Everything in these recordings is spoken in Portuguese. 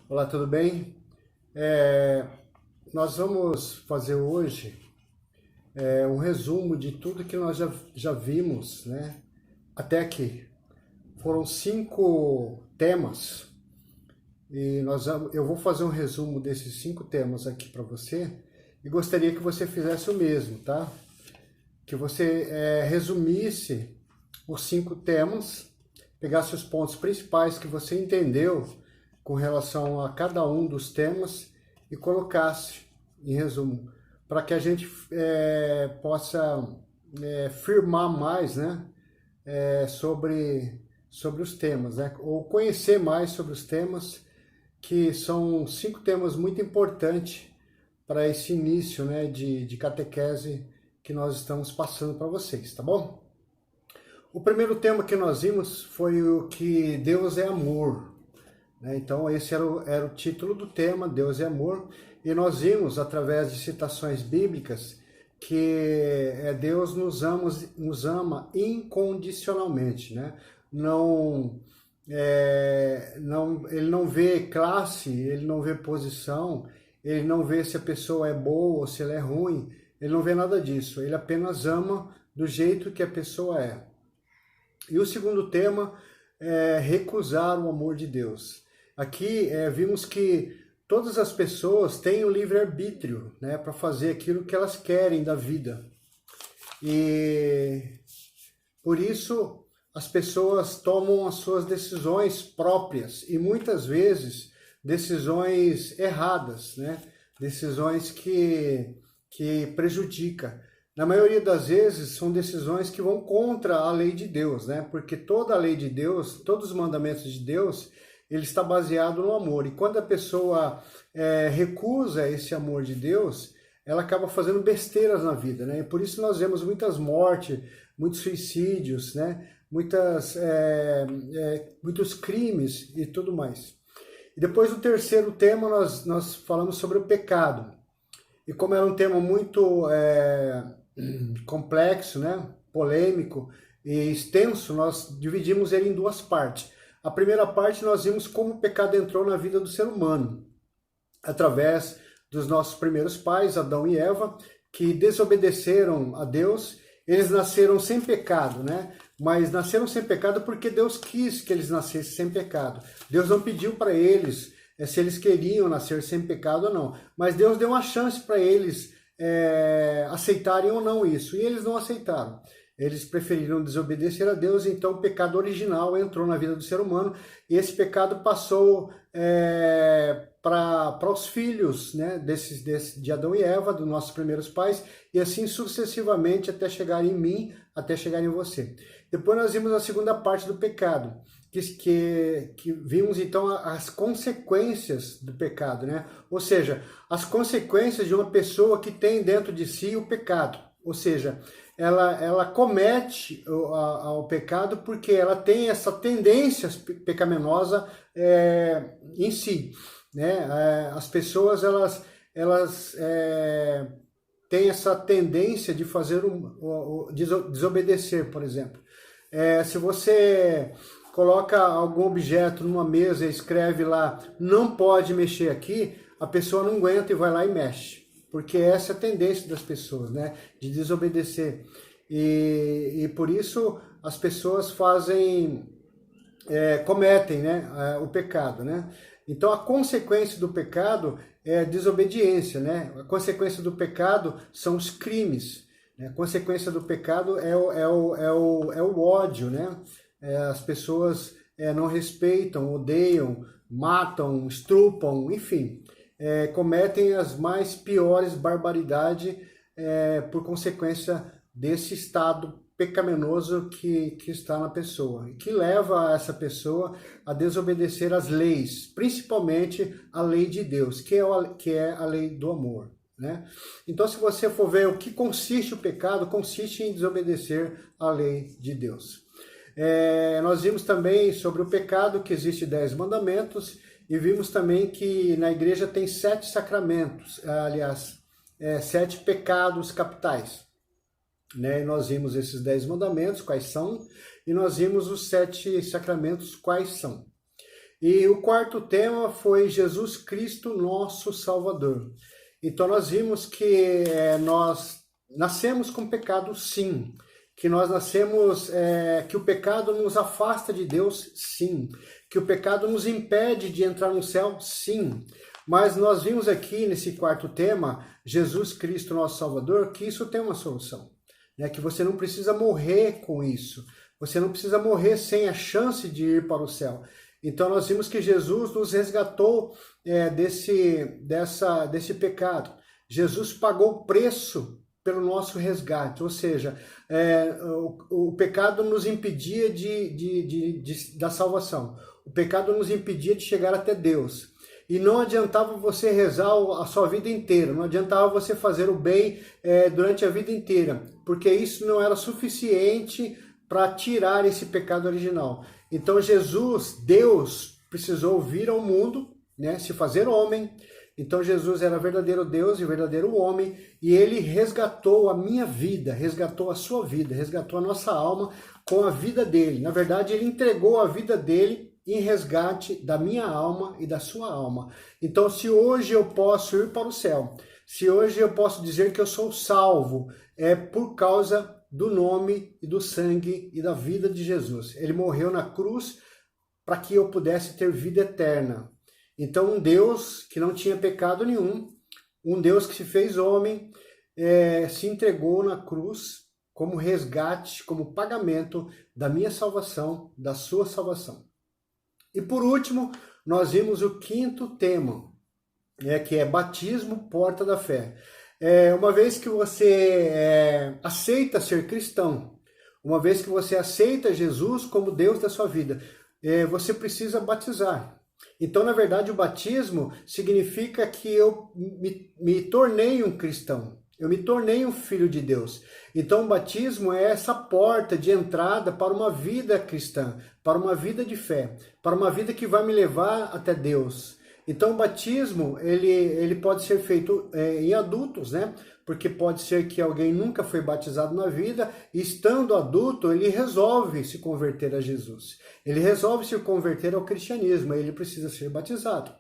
Olá, tudo bem? Nós vamos fazer hoje um resumo de tudo que nós já vimos, né? Até aqui. Foram 5 temas e eu vou fazer um resumo desses 5 temas aqui para você e gostaria que você fizesse o mesmo, tá? Que você resumisse os 5 temas, pegasse os pontos principais que você entendeu com relação a cada um dos temas e colocasse em resumo, para que a gente possa firmar mais, né, sobre os temas, né, ou conhecer mais sobre os temas, que são 5 temas muito importantes para esse início, né, de catequese que nós estamos passando para vocês, tá bom? O primeiro tema que nós vimos foi o que Deus é amor. Então esse era o título do tema, Deus é amor, e nós vimos através de citações bíblicas que Deus nos ama incondicionalmente, né? Ele não vê classe, ele não vê posição, ele não vê se a pessoa é boa ou se ela é ruim, ele não vê nada disso, ele apenas ama do jeito que a pessoa é. E o segundo tema é recusar o amor de Deus. Aqui vimos que todas as pessoas têm o livre-arbítrio, né, para fazer aquilo que elas querem da vida. E por isso as pessoas tomam as suas decisões próprias e muitas vezes decisões erradas, né? Decisões que prejudicam. Na maioria das vezes são decisões que vão contra a lei de Deus, né? Porque toda a lei de Deus, todos os mandamentos de Deus, ele está baseado no amor. E quando a pessoa recusa esse amor de Deus, ela acaba fazendo besteiras na vida, né? E por isso nós vemos muitas mortes, muitos suicídios, né? Muitos crimes e tudo mais. E depois do terceiro tema nós falamos sobre o pecado. E como era um tema muito complexo, né? Polêmico e extenso, nós dividimos ele em 2 partes. A primeira parte nós vimos como o pecado entrou na vida do ser humano, através dos nossos primeiros pais, Adão e Eva, que desobedeceram a Deus. Eles nasceram sem pecado, né? Mas nasceram sem pecado porque Deus quis que eles nascessem sem pecado. Deus não pediu para eles se eles queriam nascer sem pecado ou não. Mas Deus deu uma chance para eles aceitarem ou não isso. E eles não aceitaram. Eles preferiram desobedecer a Deus, então o pecado original entrou na vida do ser humano e esse pecado passou para os filhos, né, de Adão e Eva, dos nossos primeiros pais, e assim sucessivamente até chegar em mim, até chegar em você. Depois nós vimos a segunda parte do pecado, que vimos então as consequências do pecado, né? Ou seja, as consequências de uma pessoa que tem dentro de si o pecado. Ou seja, ela comete o pecado porque ela tem essa tendência pecaminosa em si, né? As pessoas elas têm essa tendência de fazer desobedecer, por exemplo. Se você coloca algum objeto numa mesa e escreve lá, não pode mexer aqui, a pessoa não aguenta e vai lá e mexe. Porque essa é a tendência das pessoas, né? De desobedecer. E por isso as pessoas cometem, né? O pecado, né? Então a consequência do pecado é a desobediência, né? A consequência do pecado são os crimes. Né? A consequência do pecado é o ódio, né? As pessoas não respeitam, odeiam, matam, estrupam, enfim. Cometem as mais piores barbaridades por consequência desse estado pecaminoso que está na pessoa, e que leva essa pessoa a desobedecer às leis, principalmente a lei de Deus, que é a lei do amor. Né? Então, se você for ver o que consiste o pecado, consiste em desobedecer à lei de Deus. Nós vimos também sobre o pecado, que existe 10 mandamentos, e vimos também que na igreja tem 7 sacramentos, aliás, 7 pecados capitais. Né? E nós vimos esses 10 mandamentos, quais são, e nós vimos os 7 sacramentos, quais são. E o quarto tema foi Jesus Cristo, nosso Salvador. Então nós vimos que nós nascemos com pecado, sim. Que nós nascemos, que o pecado nos afasta de Deus, sim. Que o pecado nos impede de entrar no céu, sim. Mas nós vimos aqui nesse quarto tema, Jesus Cristo, nosso Salvador, que isso tem uma solução. Né? Que você não precisa morrer com isso. Você não precisa morrer sem a chance de ir para o céu. Então nós vimos que Jesus nos resgatou desse pecado. Jesus pagou o preço pelo nosso resgate, ou seja, o pecado nos impedia da salvação. O pecado nos impedia de chegar até Deus. E não adiantava você rezar a sua vida inteira, não adiantava você fazer o bem durante a vida inteira, porque isso não era suficiente para tirar esse pecado original. Então Jesus, Deus, precisou vir ao mundo, né, se fazer homem. Então Jesus era verdadeiro Deus e verdadeiro homem, e ele resgatou a minha vida, resgatou a sua vida, resgatou a nossa alma com a vida dele. Na verdade, ele entregou a vida dele em resgate da minha alma e da sua alma. Então, se hoje eu posso ir para o céu, se hoje eu posso dizer que eu sou salvo, é por causa do nome e do sangue e da vida de Jesus. Ele morreu na cruz para que eu pudesse ter vida eterna. Então, um Deus que não tinha pecado nenhum, um Deus que se fez homem, se entregou na cruz como resgate, como pagamento da minha salvação, da sua salvação. E por último, nós vimos o quinto tema, que é batismo, porta da fé. Uma vez que você aceita ser cristão, uma vez que você aceita Jesus como Deus da sua vida, você precisa batizar. Então, na verdade, o batismo significa que eu me tornei um cristão. Eu me tornei um filho de Deus. Então, o batismo é essa porta de entrada para uma vida cristã, para uma vida de fé, para uma vida que vai me levar até Deus. Então, o batismo, ele pode ser feito em adultos, né? Porque pode ser que alguém nunca foi batizado na vida, e estando adulto, ele resolve se converter a Jesus. Ele resolve se converter ao cristianismo, ele precisa ser batizado.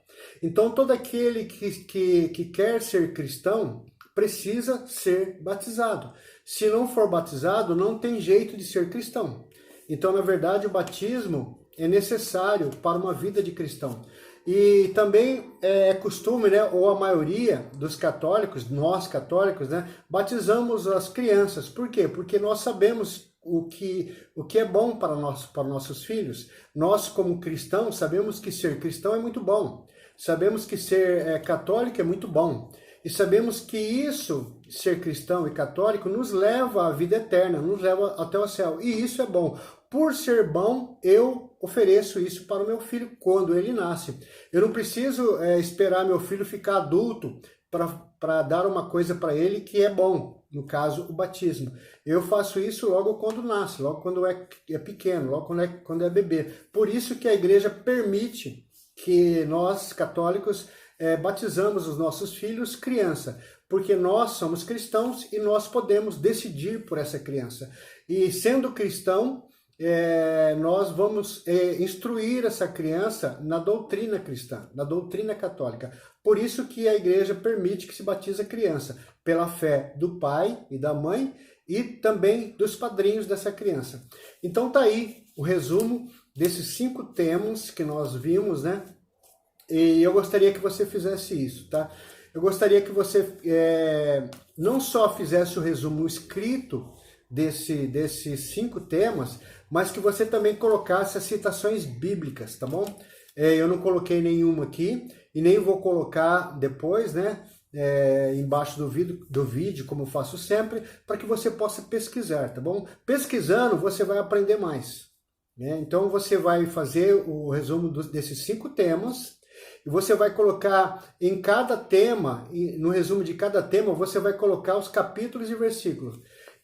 Então, todo aquele que quer ser cristão precisa ser batizado. Se não for batizado, não tem jeito de ser cristão. Então, na verdade, o batismo é necessário para uma vida de cristão. E também é costume, né, ou a maioria dos católicos, nós católicos, né, batizamos as crianças. Por quê? Porque nós sabemos o que é bom para nossos filhos. Nós, como cristãos, sabemos que ser cristão é muito bom. Sabemos que ser católico é muito bom. E sabemos que isso, ser cristão e católico, nos leva à vida eterna, nos leva até o céu. E isso é bom. Por ser bom, eu ofereço isso para o meu filho quando ele nasce. Eu não preciso esperar meu filho ficar adulto para dar uma coisa para ele que é bom, no caso, o batismo. Eu faço isso logo quando nasce, logo quando é pequeno, logo quando é bebê. Por isso que a igreja permite que nós, católicos, batizamos os nossos filhos criança, porque nós somos cristãos e nós podemos decidir por essa criança. E sendo cristão, nós vamos instruir essa criança na doutrina cristã, na doutrina católica. Por isso que a igreja permite que se batize a criança, pela fé do pai e da mãe e também dos padrinhos dessa criança. Então tá aí o resumo desses 5 temas que nós vimos, né? E eu gostaria que você fizesse isso, tá? Eu gostaria que você não só fizesse o resumo escrito desses 5 temas, mas que você também colocasse as citações bíblicas, tá bom? Eu não coloquei nenhuma aqui e nem vou colocar depois, né? Embaixo do vídeo, como faço sempre, para que você possa pesquisar, tá bom? Pesquisando, você vai aprender mais, né? Então, você vai fazer o resumo desses 5 temas. E você vai colocar em cada tema, no resumo de cada tema, você vai colocar os capítulos e versículos.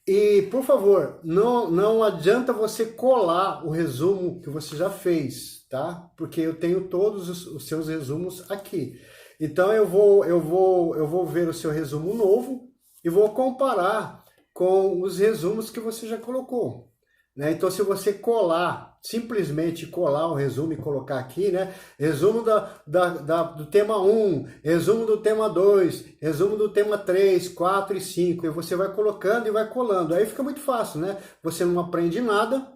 E, por favor, não adianta você colar o resumo que você já fez, tá? Porque eu tenho todos os seus resumos aqui. Então, eu vou ver o seu resumo novo e vou comparar com os resumos que você já colocou, né? Então, se você colar simplesmente colar o resumo e colocar aqui, né? Resumo do tema 1, resumo do tema 2, resumo do tema 3, 4 e 5. E você vai colocando e vai colando. Aí fica muito fácil, né? Você não aprende nada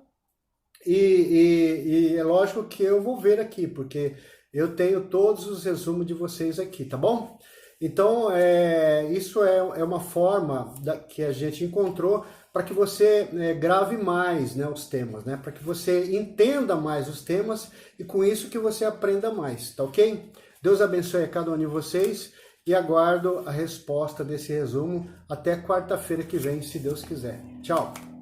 e é lógico que eu vou ver aqui, porque eu tenho todos os resumos de vocês aqui, tá bom? Então, isso é uma forma que a gente encontrou para que você grave mais, né, os temas, né, para que você entenda mais os temas e com isso que você aprenda mais, tá ok? Deus abençoe a cada um de vocês e aguardo a resposta desse resumo até quarta-feira que vem, se Deus quiser. Tchau!